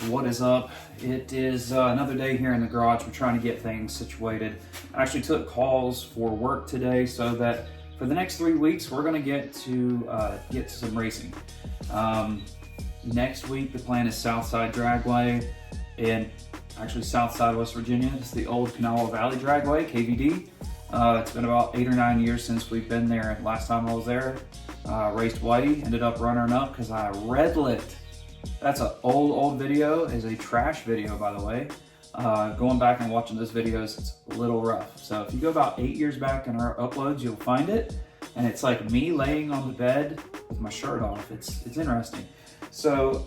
What is up? It is another day here in the garage. We're trying to get things situated. I actually took calls for work today so that for the next 3 weeks we're going to get to some racing. Next week the plan is Southside Dragway in actually Southside West Virginia. It's the old Kanawha Valley Dragway, KVD. It's been about 8 or 9 years since we've been there. Last time I was there, raced Whitey, ended up running up because I red lit. That's an old video. Is a trash video, by the way. Going back and watching those videos, it's a little rough. So if you go about 8 years back in our uploads, you'll find it. And it's like me laying on the bed with my shirt off. It's interesting. So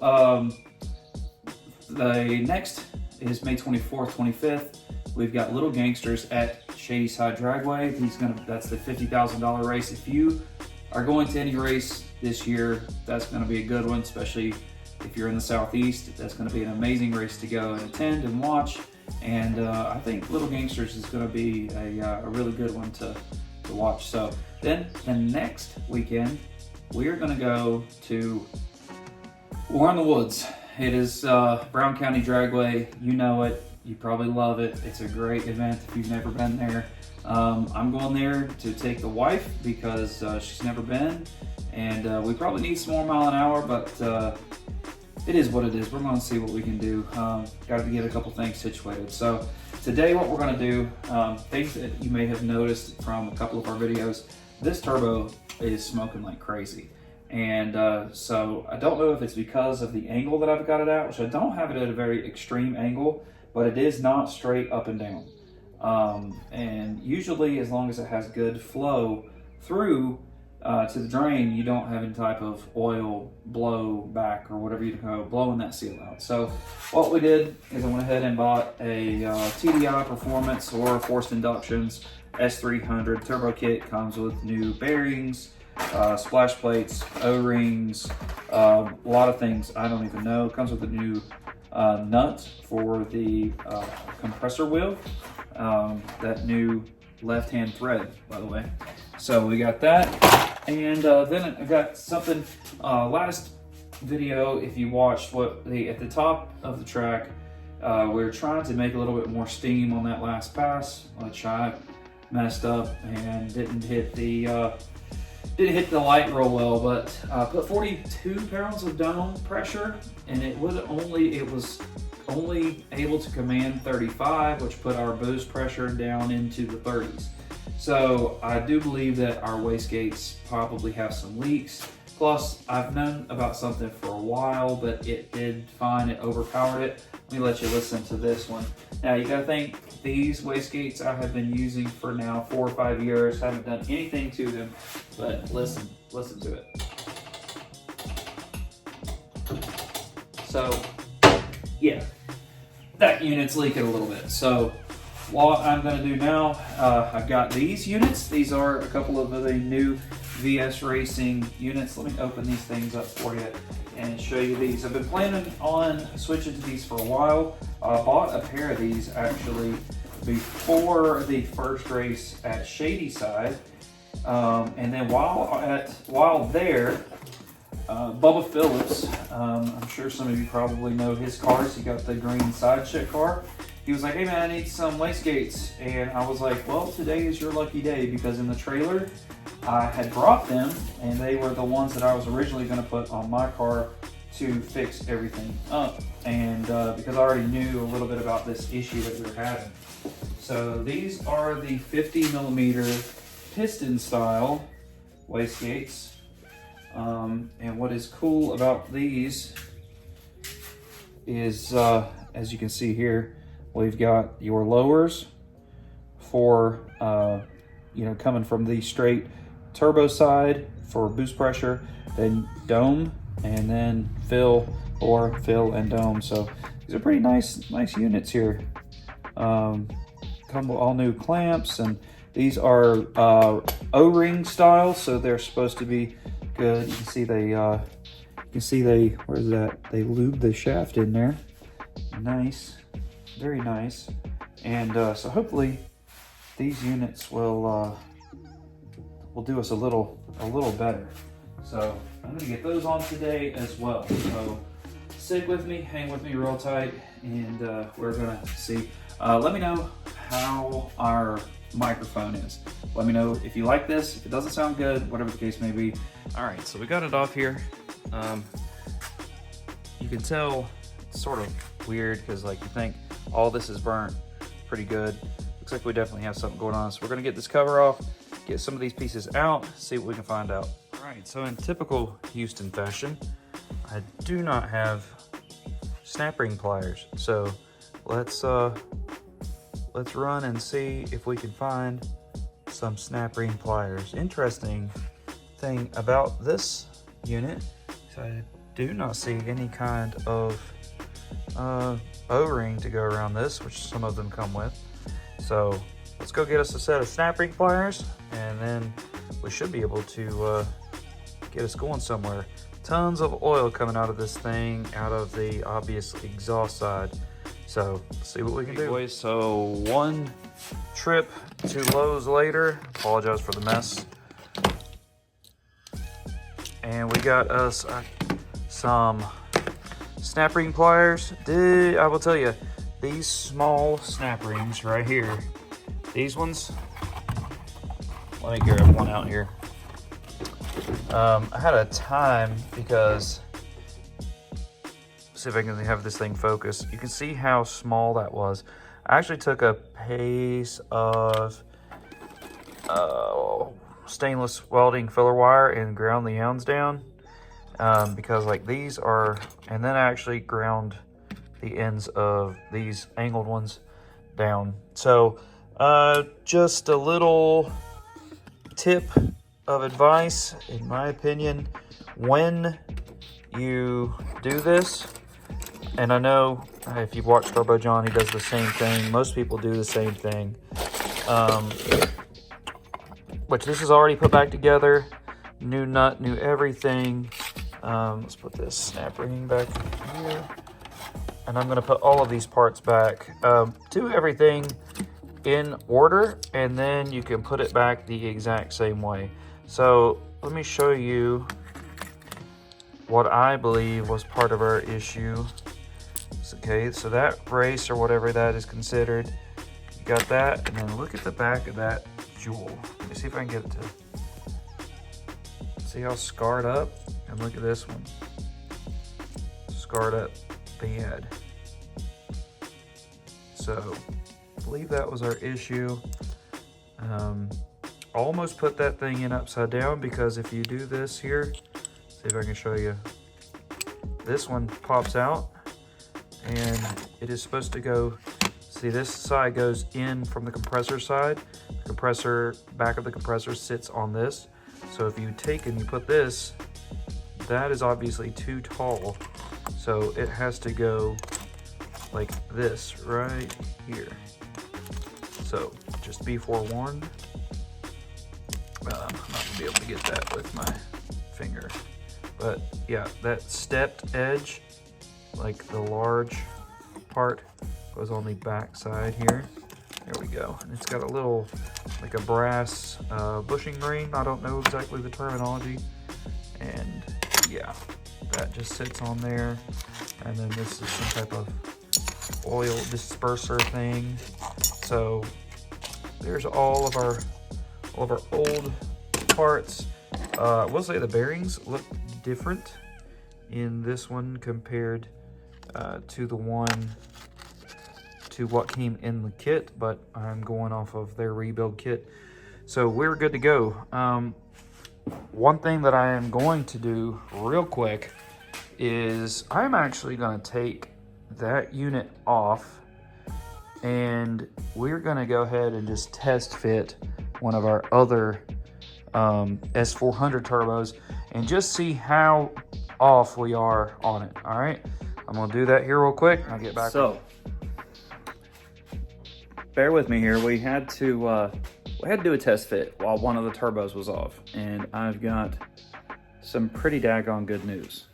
the next is May 24th, 25th. We've got Little Gangsters at Shady Side Dragway. That's the $50,000 race. If you are going to any race this year, that's gonna be a good one, especially if you're in the Southeast. That's gonna be an amazing race to go and attend and watch. And I think Little Gangsters is gonna be a really good one to watch. So then the next weekend, we are gonna go to War in the Woods. It is Brown County Dragway. You know it. You probably love it. It's a great event if you've never been there. I'm going there to take the wife because she's never been, and we probably need some more mile an hour, but it is what it is. We're going to see what we can do. Got to get a couple things situated. So today what we're going to do, things that you may have noticed from a couple of our videos, this turbo is smoking like crazy. And so I don't know if it's because of the angle that I've got it at, which I don't have it at a very extreme angle, but it is not straight up and down. And usually as long as it has good flow through to the drain, you don't have any type of oil blow back or whatever you call blowing that seal out. So what we did is I went ahead and bought a TDI Performance or Forced Inductions S300 turbo kit. Comes with new bearings, splash plates, O-rings, a lot of things I don't even know. It comes with a new nut for the compressor wheel, that new left-hand thread, by the way. So we got that, and then I got something. Last video, if you watched, at the top of the track, we were trying to make a little bit more steam on that last pass, which I messed up and didn't hit the light real well, but put 42 pounds of dome pressure, and it was only able to command 35, which put our boost pressure down into the 30s. So I do believe that our wastegates probably have some leaks. Plus, I've known about something for a while, but it did fine, it overpowered it. Let me let you listen to this one. Now you gotta think, these wastegates I have been using for now 4 or 5 years, haven't done anything to them, but listen to it. So, yeah, that unit's leaking a little bit. So what I'm gonna do now, I've got these units. These are a couple of the new VS Racing units. Let me open these things up for you and show you these. I've been planning on switching to these for a while. I bought a pair of these actually before the first race at Shady Side. And then while there, Bubba Phillips, I'm sure some of you probably know his cars. He got the green side check car. He was like, hey man, I need some wastegates. And I was like, well, today is your lucky day, because in the trailer, I had brought them, and they were the ones that I was originally going to put on my car to fix everything up. And because I already knew a little bit about this issue that we were having. So these are the 50mm piston style wastegates. And what is cool about these is, as you can see here, we've got your lowers for, coming from the straight turbo side for boost pressure, then dome, and then fill and dome. So these are pretty nice units here. Come with all new clamps, and these are O-ring style, so they're supposed to be good. You can see they where's that? They lube the shaft in there. Nice, very nice. And so hopefully these units will do us a little better. So I'm gonna get those on today as well. So stick with me, hang with me real tight, and we're gonna see. Let me know how our microphone is. Let me know if you like this, if it doesn't sound good, whatever the case may be. All right, so we got it off here. You can tell it's sort of weird because like you think all this is burnt pretty good. Looks like we definitely have something going on. So we're gonna get this cover off, get some of these pieces out, see what we can find out. All right, so in typical Houston fashion, I do not have snap ring pliers. So let's run and see if we can find some snap ring pliers. Interesting thing about this unit is I do not see any kind of O-ring to go around this, which some of them come with. So let's go get us a set of snap ring pliers, and then we should be able to get us going somewhere. Tons of oil coming out of this thing, out of the obvious exhaust side. So let's see what we can do. Boys, so one trip to Lowe's later, apologize for the mess. And we got us some snap ring pliers. I will tell you, these small snap rings right here, these ones, let me grab one out here. I had a time because, see if I can have this thing focus. You can see how small that was. I actually took a piece of stainless welding filler wire and ground the ends down because like these are, and then I actually ground the ends of these angled ones down. So just a little tip of advice, in my opinion, when you do this, and I know if you've watched Turbo John, he does the same thing. Most people do the same thing. Which this is already put back together. New nut, new everything. Let's put this snap ring back here. And I'm gonna put all of these parts back. Do everything in order, and then you can put it back the exact same way. So let me show you what I believe was part of our issue. Okay, so that brace or whatever that is considered, you got that, and then look at the back of that jewel. Let me see if I can get it to see how scarred up, and look at this one, scarred up bad. So I believe that was our issue. Almost put that thing in upside down, because if you do this here, see if I can show you, this one pops out and it is supposed to go, see this side goes in from the compressor side, the compressor, back of the compressor sits on this. So if you take and you put this, that is obviously too tall, so it has to go like this right here. So just be forewarned. I'm not gonna be able to get that with my finger, but yeah, that stepped edge, like the large part, goes on the back side here. There we go. And it's got a little, like a brass bushing ring. I don't know exactly the terminology. And yeah, that just sits on there. And then this is some type of oil disperser thing. So there's all of our old parts. I will say the bearings look different in this one compared to the one to what came in the kit, but I'm going off of their rebuild kit, so we're good to go. One thing that I am going to do real quick is I'm actually going to take that unit off, and we're going to go ahead and just test fit one of our other S400 turbos and just see how off we are on it. All right, I'm gonna do that here real quick. I'll get back. So bear with me here. We had to do a test fit while one of the turbos was off, and I've got some pretty daggone good news.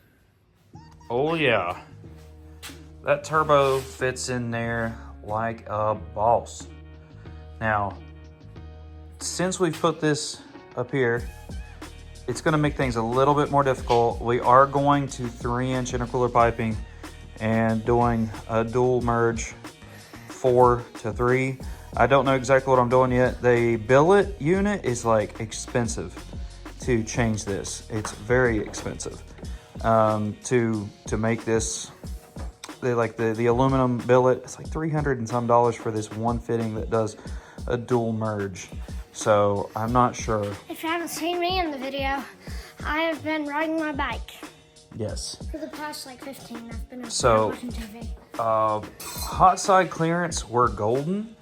Oh yeah, that turbo fits in there like a boss. Now, since we've put this up here, it's going to make things a little bit more difficult. We are going to 3-inch intercooler piping and doing a dual merge 4 to 3. I don't know exactly what I'm doing yet. The billet unit is like expensive to change this. It's very expensive to make this. The aluminum billet, it's like $300 and some for this one fitting that does a dual merge. So I'm not sure. If you haven't seen me in the video, I have been riding my bike. Yes. For the past like 15, I've been watching TV. Hot side clearance were golden.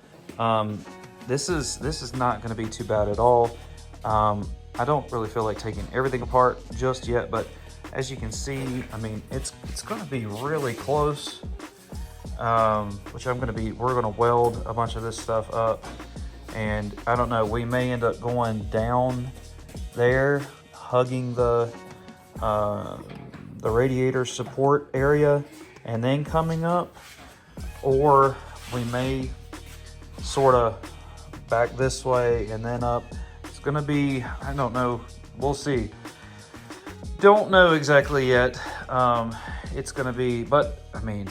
This is not going to be too bad at all. I don't really feel like taking everything apart just yet, but as you can see, I mean, it's going to be really close. Which we're going to weld a bunch of this stuff up, and I don't know, we may end up going down there, hugging the radiator support area, and then coming up, or we may sort of back this way and then up. It's going to be, I don't know, we'll see. Don't know exactly yet. It's going to be, but I mean,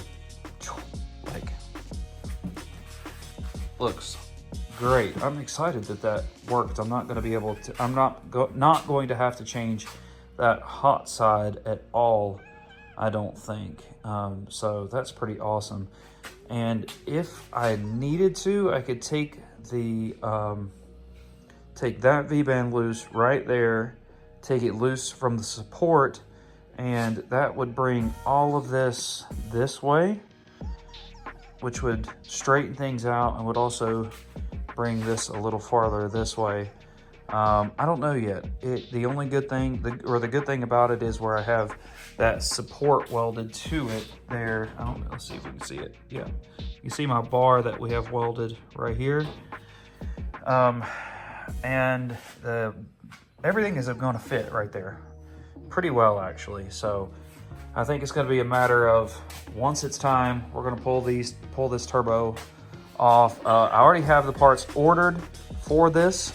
like, looks great. I'm excited that worked. I'm not going to be able to, I'm not going to have to change that hot side at all, I don't think. So that's pretty awesome. And if I needed to, I could take the take that V-band loose right there, take it loose from the support, and that would bring all of this way, which would straighten things out and would also bring this a little farther this way. I don't know yet. The only good thing, the good thing about it is where I have that support welded to it there. I don't know, let's see if we can see it. Yeah, you see my bar that we have welded right here. And everything is going to fit right there pretty well, actually. So I think it's going to be a matter of, once it's time, we're going to pull this turbo off. I already have the parts ordered for this,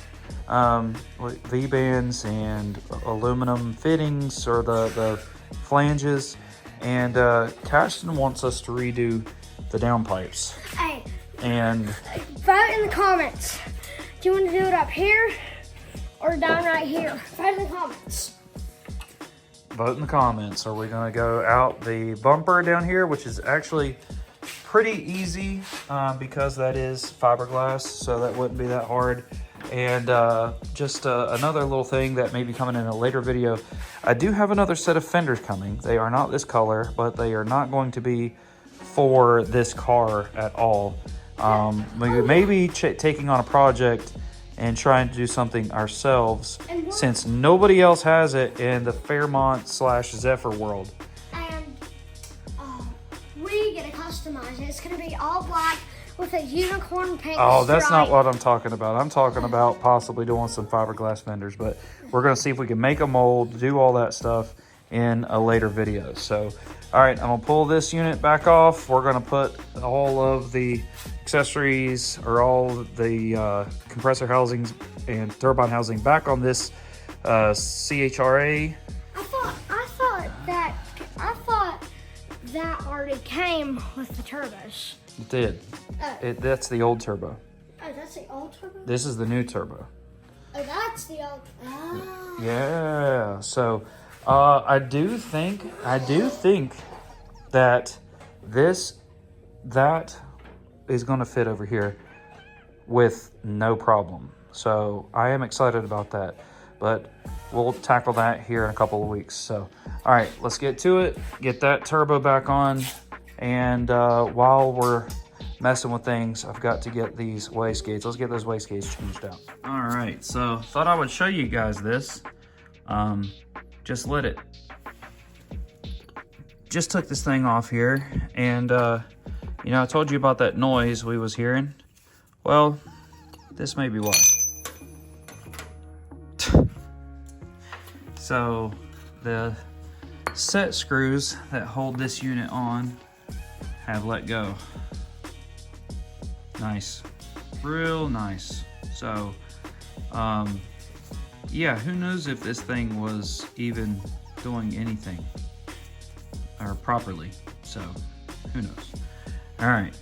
V-bands and aluminum fittings, or the flanges, and Cashton wants us to redo the downpipes. Hey, and vote in the comments. Do you want to do it up here or down right here? Vote in the comments. Vote in the comments. Are we going to go out the bumper down here, which is actually pretty easy because that is fiberglass, so that wouldn't be that hard. And just another little thing that may be coming in a later video, I do have another set of fenders coming. They are not this color, but they are not going to be for this car at all. We may be taking on a project and trying to do something ourselves, since nobody else has it in the Fairmont/Zephyr world. And we get to customize it. It's going to be all black with a unicorn paint Oh, that's stripe. not what I'm talking about. I'm talking about possibly doing some fiberglass fenders, but we're going to see if we can make a mold, do all that stuff in a later video. So, all right, I'm going to pull this unit back off. We're going to put all of the accessories, or all the compressor housings and turbine housing back on this CHRA. I thought that already came with the turbos. It did. That's the old turbo. Oh, that's the old turbo? This is the new turbo. Oh, that's the old. Ah. Yeah. So I do think that that is going to fit over here with no problem. So I am excited about that, but we'll tackle that here in a couple of weeks. So, all right, let's get to it, get that turbo back on. And while we're messing with things, I've got to get these wastegates. Let's get those wastegates changed out. All right, so thought I would show you guys this. Just took this thing off here, and you know, I told you about that noise we was hearing. Well, this may be why. So the set screws that hold this unit on have let go. Nice, real nice. So yeah, who knows if this thing was even doing anything or properly. So Who knows? All right.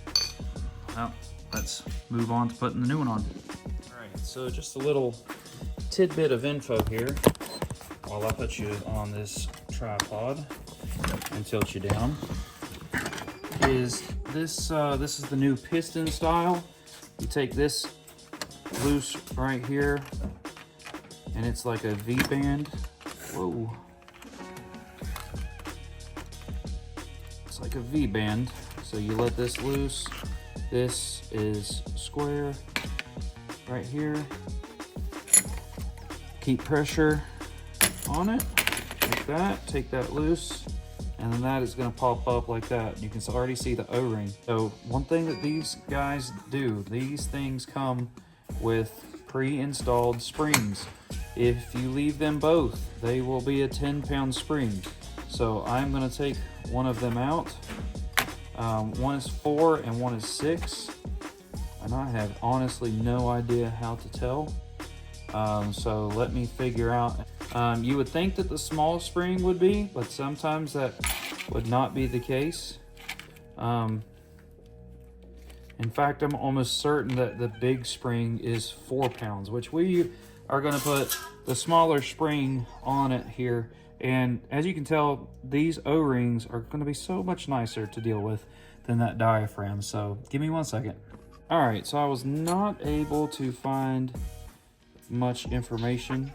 Well, let's move on to putting the new one on. All right, so just a little tidbit of info here while I put you on this tripod and tilt you down. Is this this is the new piston style. You take this loose right here, and it's like a V-band. Whoa. It's like a V-band. So you let this loose. This is square right here. Keep pressure on it like that. Take that loose, and then that is going to pop up like that. You can already see the O-ring. So one thing that these guys do, these things come with pre-installed springs. If you leave them both, they will be a 10-pound spring. So I'm going to take one of them out. One is 4 and one is 6, and I have honestly no idea how to tell. So let me figure out. You would think that the small spring would be, but sometimes that would not be the case. In fact, I'm almost certain that the big spring is 4 pounds, which we are going to put the smaller spring on it here. And as you can tell, these O-rings are going to be so much nicer to deal with than that diaphragm. So give me 1 second. All right, so I was not able to find much information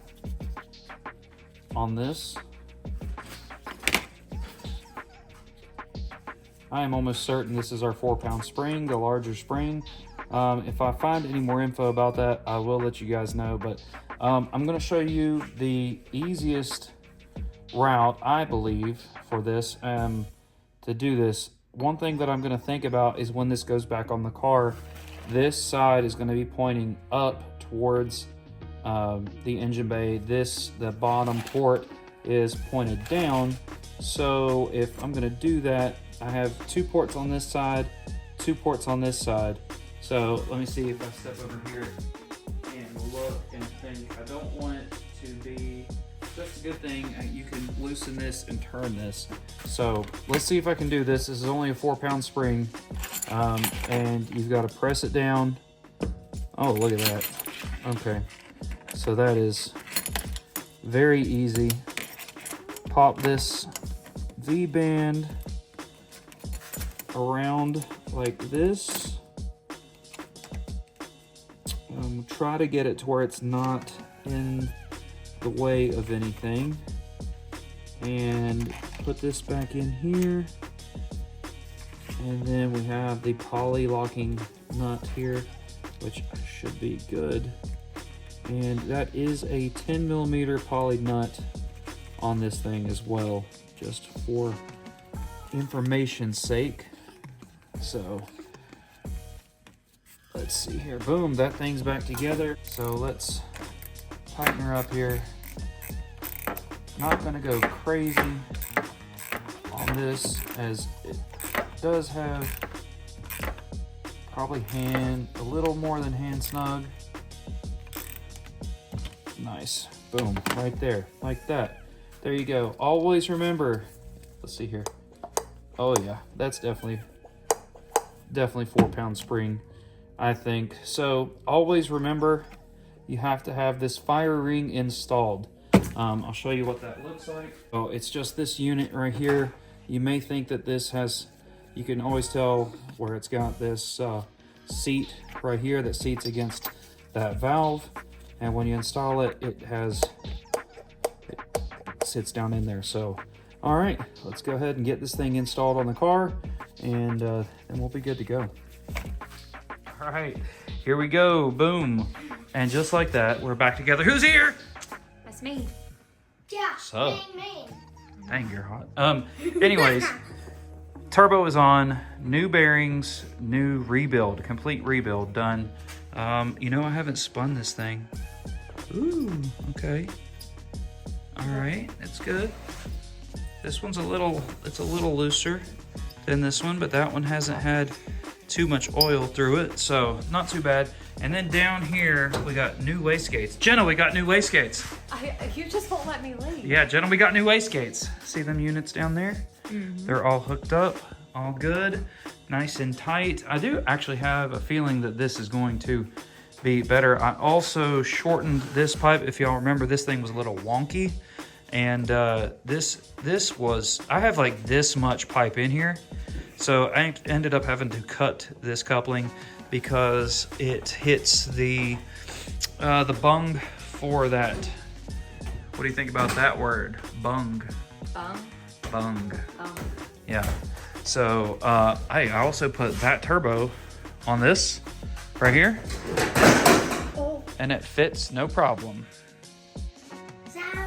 on this. I am almost certain this is our 4-pound spring, the larger spring. If I find any more info about that, I will let you guys know. But I'm going to show you the easiest route, I believe, for this to do this. One thing that I'm going to think about is when this goes back on the car, this side is going to be pointing up towards the engine bay. The bottom port is pointed down. So if I'm going to do that, I have 2 ports on this side, 2 ports on this side. So let me see if I step over here and look and think. I don't want it to be, that's a good thing. You can loosen this and turn this. So let's see if I can do this. This is only a 4-pound spring, and you've got to press it down. Oh, look at that. Okay, so that is very easy. Pop this V-band around like this. Try to get it to where it's not in the way of anything, and put this back in here. And then we have the poly locking nut here, which should be good. And that is a 10mm poly nut on this thing as well, just for information's sake. So let's see here. Boom, that thing's back together. So let's tighten her up here. Not gonna go crazy on this, as it does have probably a little more than hand snug. Nice. Boom, right there, like that. There you go. Always remember, let's see here. Oh yeah, that's definitely 4-pound spring, I think. So always remember, you have to have this fire ring installed. I'll show you what that looks like. Oh, it's just this unit right here. You may think that this has, you can always tell where it's got this seat right here that seats against that valve. And when you install it, it sits down in there. So, all right, let's go ahead and get this thing installed on the car, and then we'll be good to go. All right, here we go, boom. And just like that, we're back together. Who's here? That's me. Yeah, So, me. dang, you're hot. Anyways, turbo is on, new bearings, new rebuild, complete rebuild done. You know, I haven't spun this thing. Ooh, okay. All right, that's good. This one's it's a little looser than this one, but that one hasn't had too much oil through it, so not too bad. And then down here, we got new wastegates. Jenna, we got new wastegates. You just won't let me leave. Yeah, Jenna, we got new wastegates. See them units down there? Mm-hmm. They're all hooked up. all good, nice and tight. I do actually have a feeling that this is going to be better. I also shortened this pipe. If y'all remember, this thing was a little wonky, and this was, I have like this much pipe in here, so I ended up having to cut this coupling because it hits the bung for that. What do you think about that word? Bung. Bung. Yeah. So I also put that turbo on this right here, and it fits no problem. Sorry.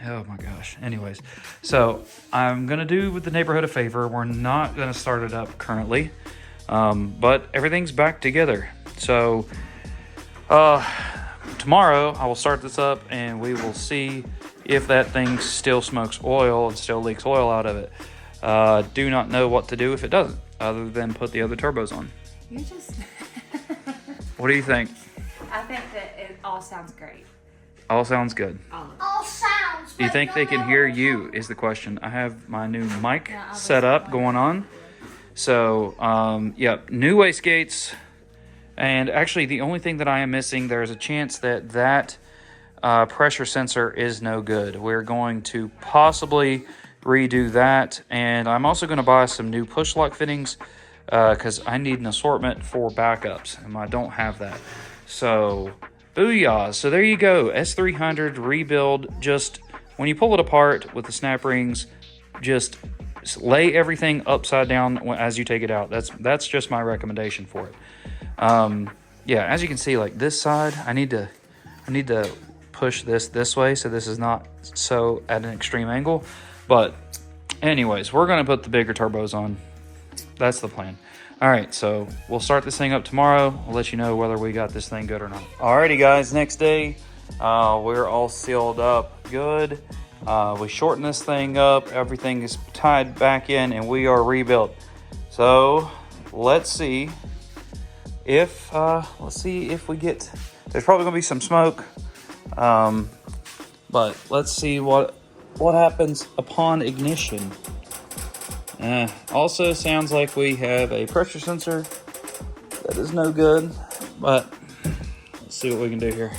Oh my gosh. Anyways, so I'm gonna do the neighborhood a favor. We're not gonna start it up currently, but everything's back together. So tomorrow I will start this up, and we will see if that thing still smokes oil and still leaks oil out of it. Do not know what to do if it doesn't, other than put the other turbos on. You just... What do you think? I think that it all sounds great. All sounds good. All sounds. Do you think they can hear you is the question. I have my new mic set up going on. So, yeah, new wastegates. And actually, the only thing that I am missing, there's a chance that pressure sensor is no good. We're going to possibly redo that. And I'm also going to buy some new push lock fittings because I need an assortment for backups, and I don't have that. So, booyah. So there you go. S300 rebuild. Just when you pull it apart with the snap rings, just lay everything upside down as you take it out. That's just my recommendation for it. Yeah, as you can see, like this side, I need to push this way so this is not so at an extreme angle. But anyways, we're going to put the bigger turbos on. That's the plan. All right, so we'll start this thing up tomorrow. I'll let you know whether we got this thing good or not. Alrighty, guys, next day, we're all sealed up good. We shortened this thing up. Everything is tied back in, and we are rebuilt. So let's see if we get. There's probably gonna be some smoke, but let's see what happens upon ignition. Also sounds like we have a pressure sensor that is no good, but let's see what we can do here.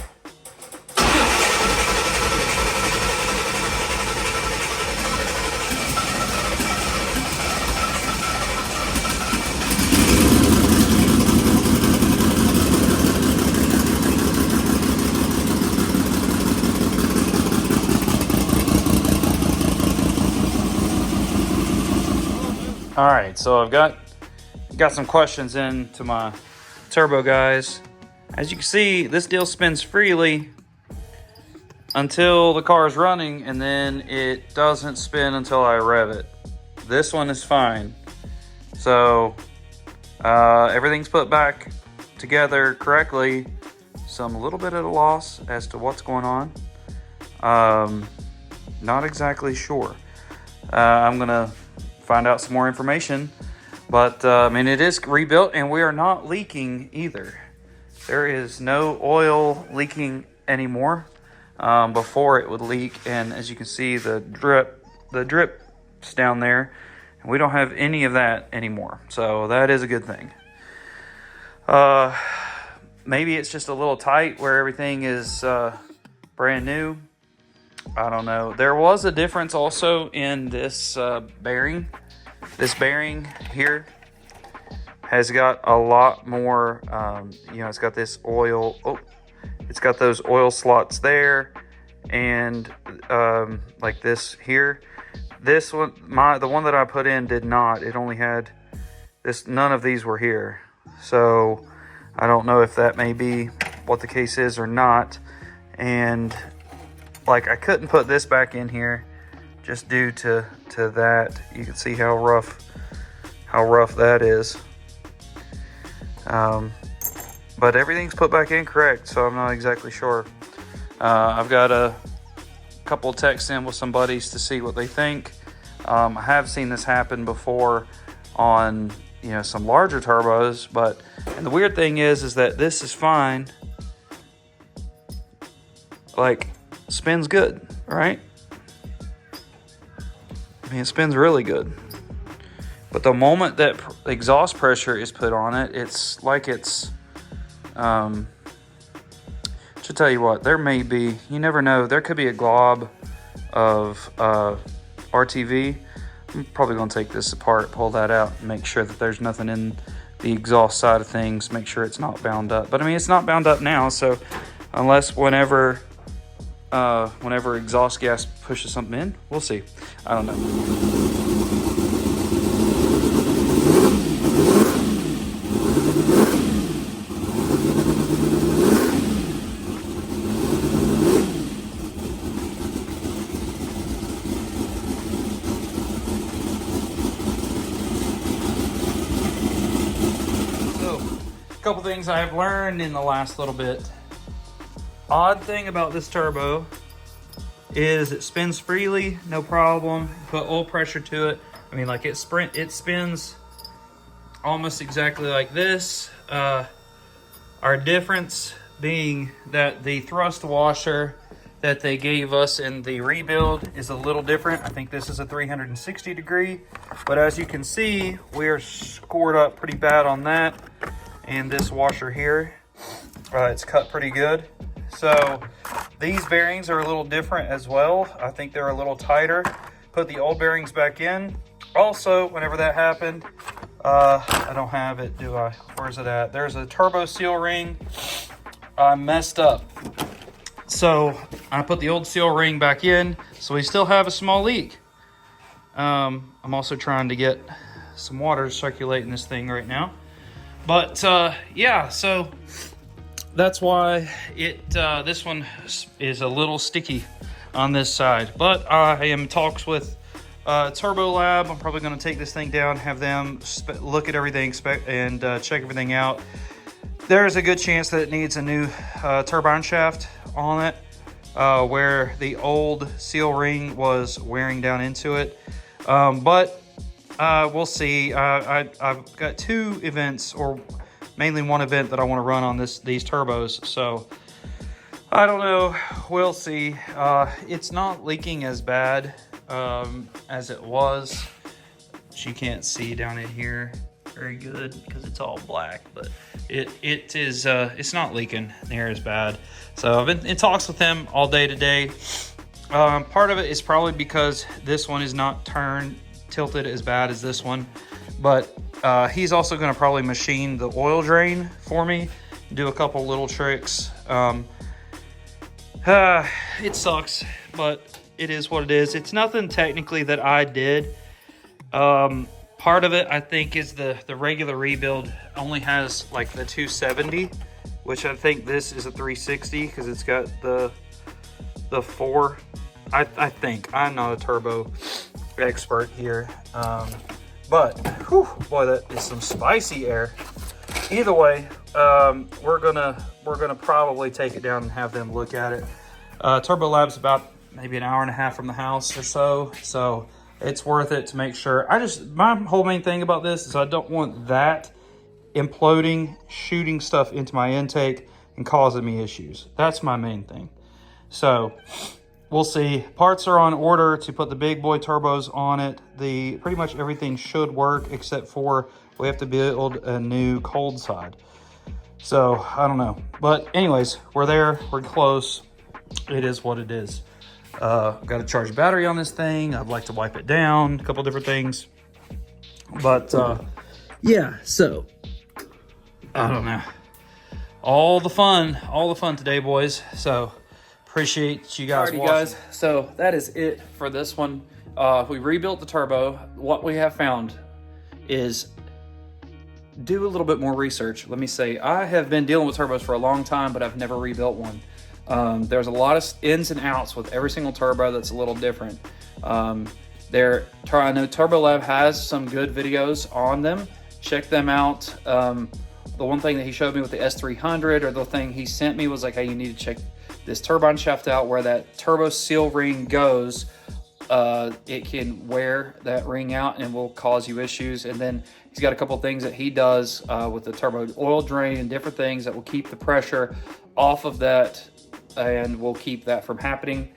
All right, so I've got some questions into my turbo guys. As you can see, this deal spins freely until the car is running, and then it doesn't spin until I rev it. This one is fine. So everything's put back together correctly. So I'm a little bit at a loss as to what's going on. Not exactly sure. I'm gonna find out some more information, but I mean, it is rebuilt, and we are not leaking either. There is no oil leaking anymore. Before it would leak, and as you can see, the drip's down there, and we don't have any of that anymore. So that is a good thing. Maybe it's just a little tight where everything is brand new. I don't know. There was a difference also in this bearing. This bearing here has got a lot more, it's got this oil. Oh, it's got those oil slots there, and like this here. This one, the one that I put in did not. It only had this. None of these were here. So I don't know if that may be what the case is or not. And like, I couldn't put this back in here just due to that. You can see how rough that is. But everything's put back in correct, so I'm not exactly sure. I've got a couple of texts in with some buddies to see what they think. I have seen this happen before on some larger turbos, and the weird thing is that this is fine. Like, spins good, right? I mean, it spins really good. But the moment that exhaust pressure is put on it, it's like it's, to tell you what, there may be, you never know, there could be a glob of RTV. I'm probably going to take this apart, pull that out, and make sure that there's nothing in the exhaust side of things, make sure it's not bound up. But I mean, it's not bound up now, so unless whenever exhaust gas pushes something in, we'll see. I don't know. Couple things I've learned in the last little bit. Odd thing about this turbo is it spins freely, no problem. Put oil pressure to it. I mean, like it spins almost exactly like this. Our difference being that the thrust washer that they gave us in the rebuild is a little different. I think this is a 360 degree, but as you can see, we're scored up pretty bad on that. And this washer here, it's cut pretty good. So these bearings are a little different as well. I think they're a little tighter. Put the old bearings back in. Also, whenever that happened, I don't have it, do I? Where's it at? There's a turbo seal ring. I messed up. So I put the old seal ring back in, so we still have a small leak. I'm also trying to get some water circulating this thing right now. But yeah, so that's why this one is a little sticky on this side. But I am in talks with Turbo Lab. I'm probably going to take this thing down, have them look at everything and check everything out. There's a good chance that it needs a new turbine shaft on it, where the old seal ring was wearing down into it. But we'll see. I've got two events, or mainly one event that I want to run on these turbos. So I don't know. We'll see. It's not leaking as bad as it was. You can't see down in here very good because it's all black, but it's not leaking near as bad. So I've been in talks with them all day today. Part of it is probably because this one is not tilted as bad as this one, but he's also going to probably machine the oil drain for me, do a couple little tricks. It sucks, but it is what it is. It's nothing technically that I did. Part of it, I think, is the regular rebuild only has like the 270, which I think this is a 360 because it's got the 4. I think. I'm not a turbo expert here, but whew, boy, that is some spicy air. Either way, we're gonna probably take it down and have them look at it. Turbo Lab's about maybe an hour and a half from the house or so it's worth it to make sure. My whole main thing about this is I don't want that imploding, shooting stuff into my intake and causing me issues. That's my main thing. So we'll see. Parts are on order to put the big boy turbos on it. Pretty much everything should work except for we have to build a new cold side. So I don't know. But anyways, we're there. We're close. It is what it is. Got to charge battery on this thing. I'd like to wipe it down. A couple different things. But yeah, so I don't know. All the fun today, boys. So appreciate you guys watching. Guys, so that is it for this one. We rebuilt the turbo. What we have found is do a little bit more research. Let me say, I have been dealing with turbos for a long time, but I've never rebuilt one. There's a lot of ins and outs with every single turbo that's a little different. I know Turbo Lab has some good videos on them. Check them out. The one thing that he showed me with the S300, or the thing he sent me, was like, hey, you need to check this turbine shaft out where that turbo seal ring goes. It can wear that ring out and will cause you issues. And then he's got a couple things that he does with the turbo oil drain and different things that will keep the pressure off of that and will keep that from happening.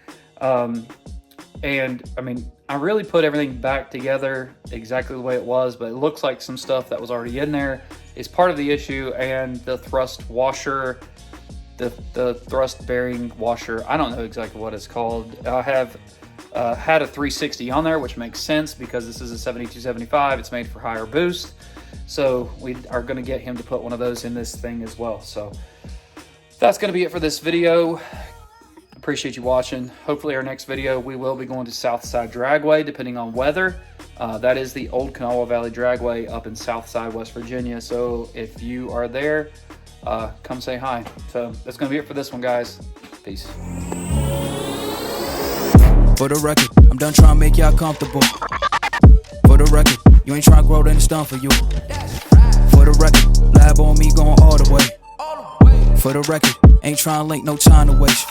And I mean, I really put everything back together exactly the way it was, but it looks like some stuff that was already in there is part of the issue. And the thrust washer, the thrust bearing washer, I don't know exactly what it's called. I have had a 360 on there, which makes sense because this is a 7275. It's made for higher boost. So we are going to get him to put one of those in this thing as well. So that's going to be it for this video. Appreciate you watching. Hopefully our next video, we will be going to Southside Dragway, depending on weather. That is the old Kanawha Valley Dragway up in Southside, West Virginia. So if you are there, come say hi. So that's going to be it for this one, guys. Peace. For the record, I'm done trying to make y'all comfortable. For the record, you ain't trying to grow, then it's done for you. For the record, lab on me going all the way. For the record, ain't trying to link, no time to waste.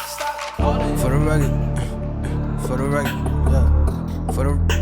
For the record, yeah. For the